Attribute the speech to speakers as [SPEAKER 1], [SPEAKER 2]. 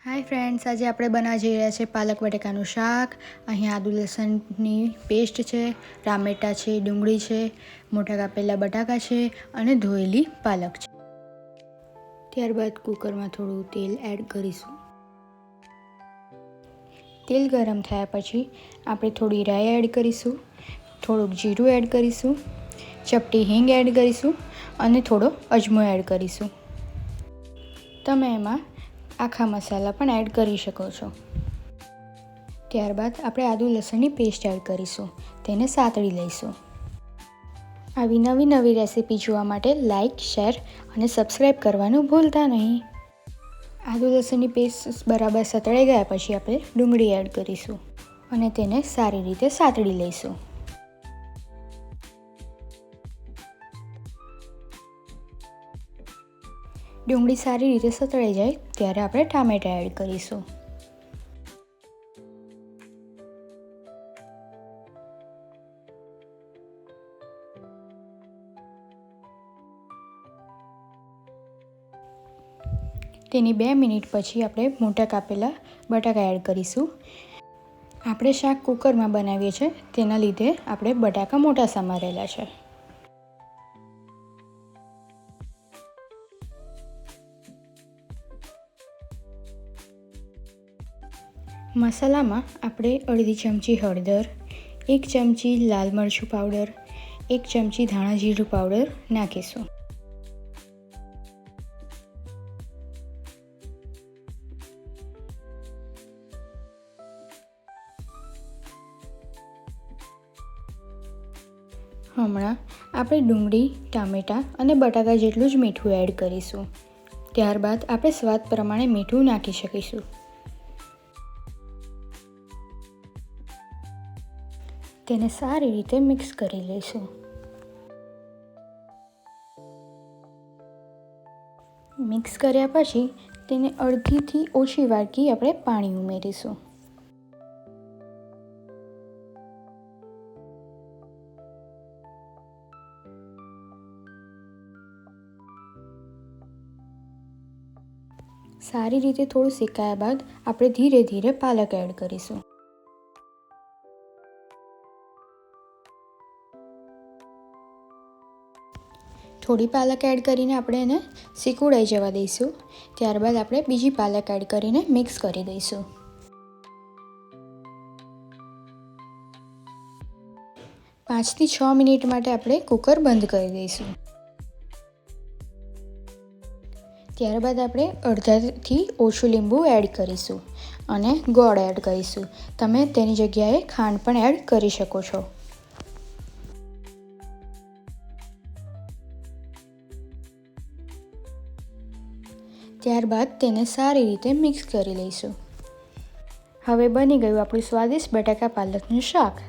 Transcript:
[SPEAKER 1] Hi friends, આજે આપણે બનાવવા જઈ રહ્યા છીએ પાલક બટેકાનું શાક. અહીં આદુ લસણની પેસ્ટ છે, ટામેટાં છે, ડુંગળી છે, મોટા કાપેલા બટાકા છે અને ધોયેલી પાલક છે. ત્યારબાદ કુકરમાં થોડું તેલ એડ કરીશું. તેલ ગરમ થયા પછી આપણે થોડી રાઈ એડ કરીશું, થોડુંક જીરું એડ કરીશું, ચપટી હિંગ એડ કરીશું અને થોડો અજમો એડ કરીશું. તમે એમાં આખા મસાલા પણ એડ કરી શકો છો. ત્યારબાદ આપણે આદુ લસણની પેસ્ટ એડ કરીશું, તેને સાતળી લઈશું. આવી નવી રેસીપી જોવા માટે લાઈક, શેર અને સબસ્ક્રાઈબ કરવાનું ભૂલતા નહીં. આદુ લસણની પેસ્ટ બરાબર સતળાઈ ગયા પછી આપણે ડુંગળી એડ કરીશું અને તેને સારી રીતે સાતળી લઈશું. ડુંગળી સારી રીતે સતળાઈ જાય ત્યારે આપણે ટામેટાં એડ કરીશું. તેની 2 મિનિટ પછી આપણે મોટા કાપેલા બટાકા એડ કરીશું. આપણે શાક કુકરમાં બનાવીએ છીએ, તેના લીધે આપણે બટાકા મોટા સમારેલા છે. મસાલામાં આપણે અડધી ચમચી હળદર, 1 ચમચી લાલ મરચું પાવડર, 1 ચમચી ધાણા જીરું પાવડર નાખીશું. હમણાં આપણે ડુંગળી, ટામેટાં અને બટાકા જેટલું જ મીઠું એડ કરીશું. ત્યારબાદ આપણે સ્વાદ પ્રમાણે મીઠું નાખી શકીશું. તેને સારી રીતે મિક્સ કરી લઈશું. મિક્સ કર્યા પછી તેને અડધીથી ઓછી વાટકી આપણે પાણી ઉમેરીશું. સારી રીતે થોડું શેકાયા બાદ આપણે ધીરે ધીરે પાલક એડ કરીશું. થોડી પાલક એડ કરીને આપણે એને સિકુડાઈ જવા દઈશું. ત્યારબાદ આપણે બીજી પાલક એડ કરીને મિક્સ કરી દઈશું. પાંચથી 6 મિનિટ માટે આપણે કુકર બંધ કરી દઈશું. ત્યારબાદ આપણે અડધાથી ઓછું લીંબુ એડ કરીશું અને ગોળ એડ કરીશું. તમે તેની જગ્યાએ ખાંડ પણ એડ કરી શકો છો. ત્યારબાદ તેને સારી રીતે મિક્સ કરી લઈશું. હવે બની ગયું આપણું સ્વાદિષ્ટ બટાકા પાલકનું શાક.